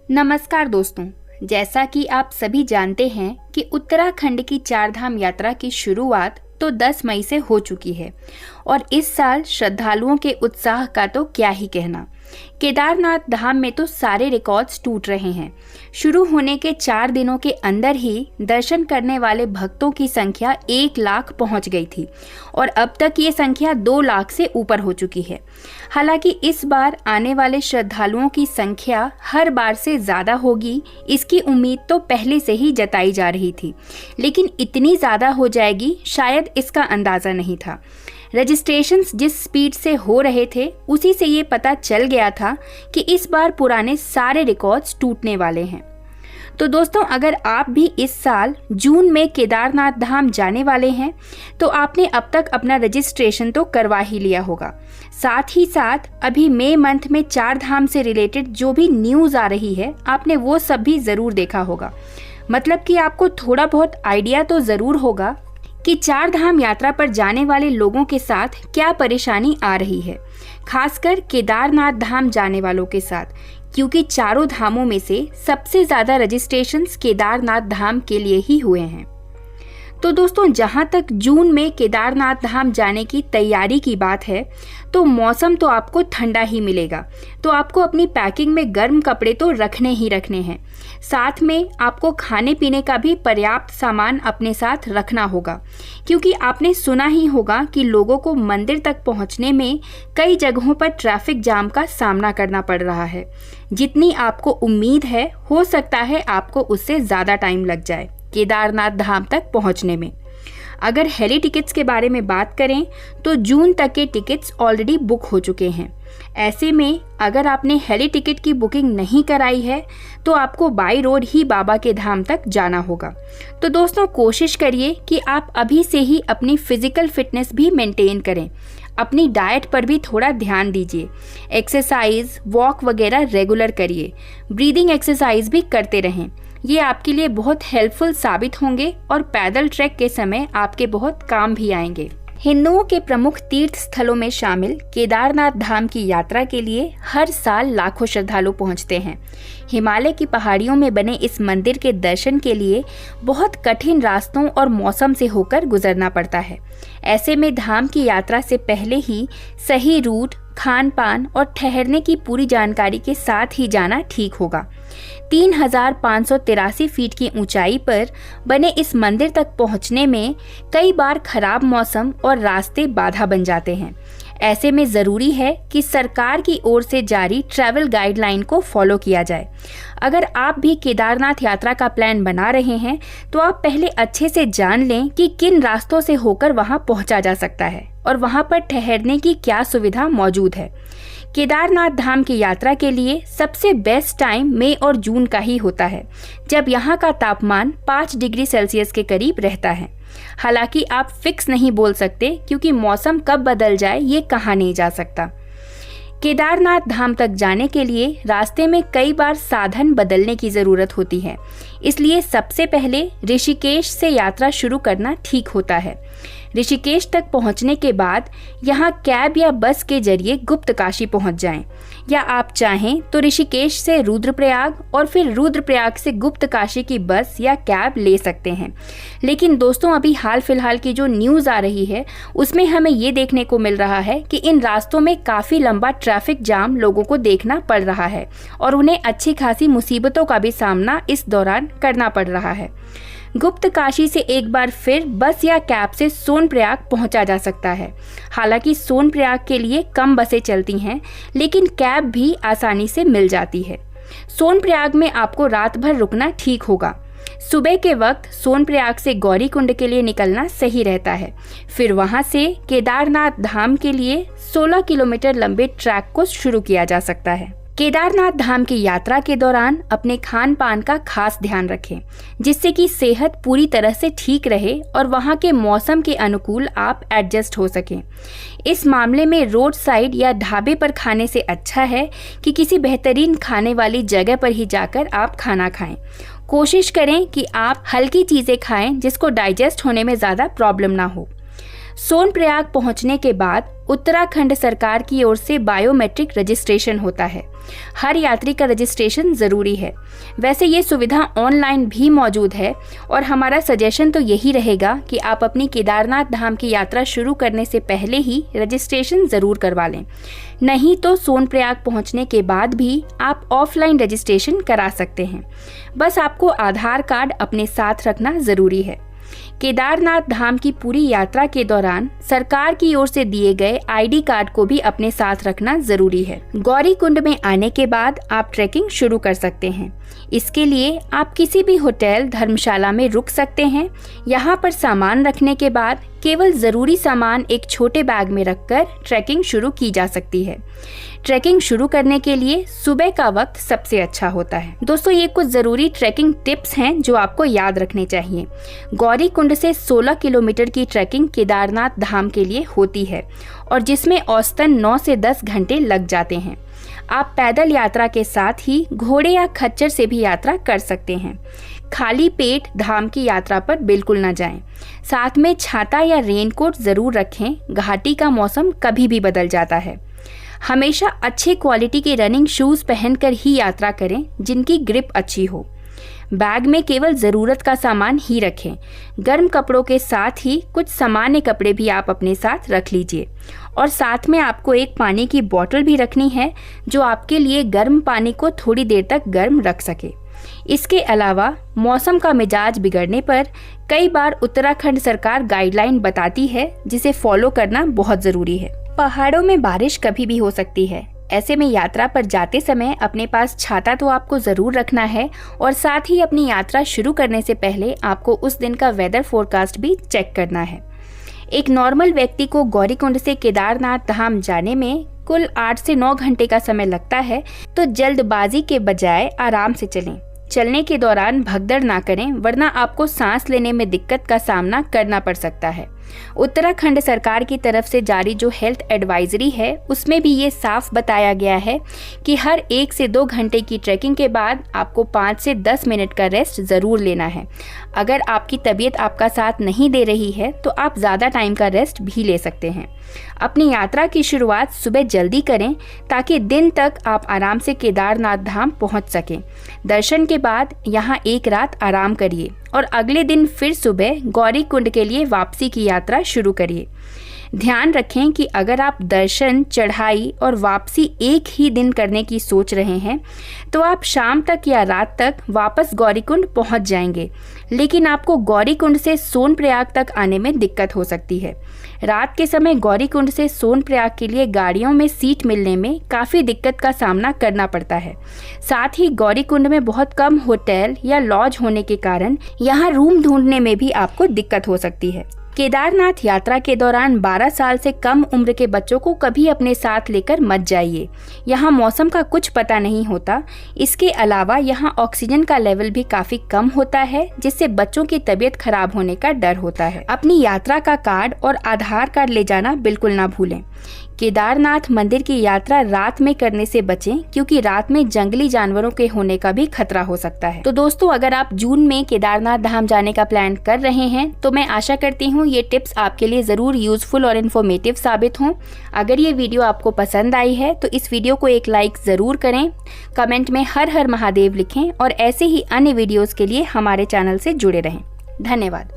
नमस्कार दोस्तों, जैसा कि आप सभी जानते हैं कि उत्तराखंड की चारधाम यात्रा की शुरुआत तो 10 मई से हो चुकी है और इस साल श्रद्धालुओं के उत्साह का तो क्या ही कहना। केदारनाथ धाम में तो सारे रिकॉर्ड्स टूट रहे हैं। शुरू होने के 4 दिनों के अंदर ही दर्शन करने वाले भक्तों की संख्या 1 लाख पहुंच गई थी और अब तक ये संख्या 2 लाख से ऊपर हो चुकी है। हालांकि इस बार आने वाले श्रद्धालुओं की संख्या हर बार से ज़्यादा होगी, इसकी उम्मीद तो पहले से ही जताई जा रही थी, लेकिन इतनी ज़्यादा हो जाएगी शायद इसका अंदाज़ा नहीं था। रजिस्ट्रेशंस जिस स्पीड से हो रहे थे उसी से ये पता चल गया था कि इस बार पुराने सारे रिकॉर्ड्स टूटने वाले हैं। तो दोस्तों, अगर आप भी इस साल जून में केदारनाथ धाम जाने वाले हैं तो आपने अब तक अपना रजिस्ट्रेशन तो करवा ही लिया होगा। साथ ही साथ अभी मई मंथ में चार धाम से रिलेटेड जो भी न्यूज़ आ रही है आपने वो सब भी ज़रूर देखा होगा। मतलब कि आपको थोड़ा बहुत आइडिया तो ज़रूर होगा कि चार धाम यात्रा पर जाने वाले लोगों के साथ क्या परेशानी आ रही है, खासकर केदारनाथ धाम जाने वालों के साथ, क्योंकि चारों धामों में से सबसे ज़्यादा रजिस्ट्रेशंस केदारनाथ धाम के लिए ही हुए हैं। तो दोस्तों, जहां तक जून में केदारनाथ धाम जाने की तैयारी की बात है तो मौसम तो आपको ठंडा ही मिलेगा, तो आपको अपनी पैकिंग में गर्म कपड़े तो रखने ही रखने हैं। साथ में आपको खाने पीने का भी पर्याप्त सामान अपने साथ रखना होगा, क्योंकि आपने सुना ही होगा कि लोगों को मंदिर तक पहुंचने में कई जगहों पर ट्रैफिक जाम का सामना करना पड़ रहा है। जितनी आपको उम्मीद है, हो सकता है आपको उससे ज़्यादा टाइम लग जाए केदारनाथ धाम तक पहुंचने में। अगर हेली टिकट्स के बारे में बात करें तो जून तक के टिकट्स ऑलरेडी बुक हो चुके हैं। ऐसे में अगर आपने हेली टिकट की बुकिंग नहीं कराई है तो आपको बाई रोड ही बाबा के धाम तक जाना होगा। तो दोस्तों, कोशिश करिए कि आप अभी से ही अपनी फिजिकल फिटनेस भी मेंटेन करें। अपनी डाइट पर भी थोड़ा ध्यान दीजिए। एक्सरसाइज, वॉक वगैरह रेगुलर करिए। ब्रीदिंग एक्सरसाइज भी करते रहें। ये आपके लिए बहुत हेल्पफुल साबित होंगे और पैदल ट्रैक के समय आपके बहुत काम भी आएंगे। हिंदुओं के प्रमुख तीर्थ स्थलों में शामिल केदारनाथ धाम की यात्रा के लिए हर साल लाखों श्रद्धालु पहुंचते हैं। हिमालय की पहाड़ियों में बने इस मंदिर के दर्शन के लिए बहुत कठिन रास्तों और मौसम से होकर गुजरना पड़ता है। ऐसे में धाम की यात्रा से पहले ही सही रूट, खान पान और ठहरने की पूरी जानकारी के साथ ही जाना ठीक होगा। 3583 फीट की ऊंचाई पर बने इस मंदिर तक पहुंचने में कई बार खराब मौसम और रास्ते बाधा बन जाते हैं। ऐसे में ज़रूरी है कि सरकार की ओर से जारी ट्रैवल गाइडलाइन को फॉलो किया जाए। अगर आप भी केदारनाथ यात्रा का प्लान बना रहे हैं तो आप पहले अच्छे से जान लें कि किन रास्तों से होकर वहां पहुंचा जा सकता है और वहां पर ठहरने की क्या सुविधा मौजूद है। केदारनाथ धाम की यात्रा के लिए सबसे बेस्ट टाइम मई और जून का ही होता है, जब यहाँ का तापमान 5 डिग्री सेल्सियस के करीब रहता है। हालांकि आप फिक्स नहीं बोल सकते, क्योंकि मौसम कब बदल जाए ये कहा नहीं जा सकता। केदारनाथ धाम तक जाने के लिए रास्ते में कई बार साधन बदलने की ज़रूरत होती है, इसलिए सबसे पहले ऋषिकेश से यात्रा शुरू करना ठीक होता है। ऋषिकेश तक पहुंचने के बाद यहाँ कैब या बस के जरिए गुप्त काशी पहुंच जाएं, या आप चाहें तो ऋषिकेश से रुद्रप्रयाग और फिर रुद्रप्रयाग से गुप्त काशी की बस या कैब ले सकते हैं। लेकिन दोस्तों, अभी हाल फिलहाल की जो न्यूज़ आ रही है उसमें हमें ये देखने को मिल रहा है कि इन रास्तों में काफ़ी लंबा ट्रैफिक जाम लोगों को देखना पड़ रहा है और उन्हें अच्छी खासी मुसीबतों का भी सामना इस दौरान करना पड़ रहा है। गुप्त काशी से एक बार फिर बस या कैब से सोनप्रयाग पहुंचा जा सकता है। हालांकि सोनप्रयाग के लिए कम बसें चलती हैं, लेकिन कैब भी आसानी से मिल जाती है। सोनप्रयाग में आपको रात भर रुकना ठीक होगा। सुबह के वक्त सोनप्रयाग से गौरीकुंड के लिए निकलना सही रहता है। फिर वहां से केदारनाथ धाम के लिए 16 किलोमीटर लंबे ट्रैक को शुरू किया जा सकता है। केदारनाथ धाम की यात्रा के दौरान अपने खान पान का खास ध्यान रखें, जिससे कि सेहत पूरी तरह से ठीक रहे और वहां के मौसम के अनुकूल आप एडजस्ट हो सकें। इस मामले में रोड साइड या ढाबे पर खाने से अच्छा है कि किसी बेहतरीन खाने वाली जगह पर ही जाकर आप खाना खाएं। कोशिश करें कि आप हल्की चीज़ें खाएं जिसको डाइजेस्ट होने में ज़्यादा प्रॉब्लम ना हो। सोनप्रयाग पहुंचने के बाद उत्तराखंड सरकार की ओर से बायोमेट्रिक रजिस्ट्रेशन होता है। हर यात्री का रजिस्ट्रेशन ज़रूरी है। वैसे ये सुविधा ऑनलाइन भी मौजूद है और हमारा सजेशन तो यही रहेगा कि आप अपनी केदारनाथ धाम की यात्रा शुरू करने से पहले ही रजिस्ट्रेशन ज़रूर करवा लें। नहीं तो सोनप्रयाग पहुंचने के बाद भी आप ऑफलाइन रजिस्ट्रेशन करा सकते हैं। बस आपको आधार कार्ड अपने साथ रखना ज़रूरी है। केदारनाथ धाम की पूरी यात्रा के दौरान सरकार की ओर से दिए गए आईडी कार्ड को भी अपने साथ रखना जरूरी है। गौरीकुंड में आने के बाद आप ट्रैकिंग शुरू कर सकते हैं। इसके लिए आप किसी भी होटल धर्मशाला में रुक सकते हैं। यहाँ पर सामान रखने के बाद केवल ज़रूरी सामान एक छोटे बैग में रखकर ट्रैकिंग शुरू की जा सकती है। ट्रैकिंग शुरू करने के लिए सुबह का वक्त सबसे अच्छा होता है। दोस्तों, ये कुछ ज़रूरी ट्रैकिंग टिप्स हैं जो आपको याद रखने चाहिए। गौरीकुंड से 16 किलोमीटर की ट्रैकिंग केदारनाथ धाम के लिए होती है और जिसमें औसतन 9 से 10 घंटे लग जाते हैं। आप पैदल यात्रा के साथ ही घोड़े या खच्चर से भी यात्रा कर सकते हैं। खाली पेट धाम की यात्रा पर बिल्कुल न जाएं। साथ में छाता या रेनकोट ज़रूर रखें। घाटी का मौसम कभी भी बदल जाता है। हमेशा अच्छे क्वालिटी के रनिंग शूज़ पहनकर ही यात्रा करें जिनकी ग्रिप अच्छी हो। बैग में केवल ज़रूरत का सामान ही रखें। गर्म कपड़ों के साथ ही कुछ सामान्य कपड़े भी आप अपने साथ रख लीजिए और साथ में आपको एक पानी की बोतल भी रखनी है जो आपके लिए गर्म पानी को थोड़ी देर तक गर्म रख सके। इसके अलावा मौसम का मिजाज बिगड़ने पर कई बार उत्तराखंड सरकार गाइडलाइन बताती है जिसे फॉलो करना बहुत ज़रूरी है। पहाड़ों में बारिश कभी भी हो सकती है। ऐसे में यात्रा पर जाते समय अपने पास छाता तो आपको ज़रूर रखना है और साथ ही अपनी यात्रा शुरू करने से पहले आपको उस दिन का वेदर फोरकास्ट भी चेक करना है। एक नॉर्मल व्यक्ति को गौरीकुंड से केदारनाथ धाम जाने में कुल 8 से 9 घंटे का समय लगता है, तो जल्दबाजी के बजाय आराम से चलें। चलने के दौरान भगदड़ ना करें, वरना आपको सांस लेने में दिक्कत का सामना करना पड़ सकता है। उत्तराखंड सरकार की तरफ से जारी जो हेल्थ एडवाइजरी है उसमें भी ये साफ बताया गया है कि हर 1 से 2 घंटे की ट्रैकिंग के बाद आपको 5 से 10 मिनट का रेस्ट ज़रूर लेना है। अगर आपकी तबीयत आपका साथ नहीं दे रही है तो आप ज़्यादा टाइम का रेस्ट भी ले सकते हैं। अपनी यात्रा की शुरुआत सुबह जल्दी करें ताकि दिन तक आप आराम से केदारनाथ धाम पहुंच सकें। दर्शन के बाद यहाँ एक रात आराम करिए और अगले दिन फिर सुबह गौरीकुंड के लिए वापसी की यात्रा शुरू करिए। ध्यान रखें कि अगर आप दर्शन, चढ़ाई और वापसी एक ही दिन करने की सोच रहे हैं तो आप शाम तक या रात तक वापस गौरीकुंड पहुंच जाएंगे, लेकिन आपको गौरीकुंड से सोनप्रयाग तक आने में दिक्कत हो सकती है। रात के समय गौरीकुंड से सोनप्रयाग के लिए गाड़ियों में सीट मिलने में काफ़ी दिक्कत का सामना करना पड़ता है। साथ ही गौरीकुंड में बहुत कम होटल या लॉज होने के कारण यहाँ रूम ढूंढने में भी आपको दिक्कत हो सकती है। केदारनाथ यात्रा के दौरान 12 साल से कम उम्र के बच्चों को कभी अपने साथ लेकर मत जाइए। यहाँ मौसम का कुछ पता नहीं होता। इसके अलावा यहाँ ऑक्सीजन का लेवल भी काफ़ी कम होता है, जिससे बच्चों की तबीयत खराब होने का डर होता है। अपनी यात्रा का कार्ड और आधार कार्ड ले जाना बिल्कुल ना भूलें। केदारनाथ मंदिर की यात्रा रात में करने से बचें, क्योंकि रात में जंगली जानवरों के होने का भी खतरा हो सकता है। तो दोस्तों, अगर आप जून में केदारनाथ धाम जाने का प्लान कर रहे हैं तो मैं आशा करती हूँ ये टिप्स आपके लिए ज़रूर यूजफुल और इन्फॉर्मेटिव साबित हों। अगर ये वीडियो आपको पसंद आई है तो इस वीडियो को एक लाइक ज़रूर करें, कमेंट में हर हर महादेव लिखें और ऐसे ही अन्य वीडियोज़ के लिए हमारे चैनल से जुड़े रहें। धन्यवाद।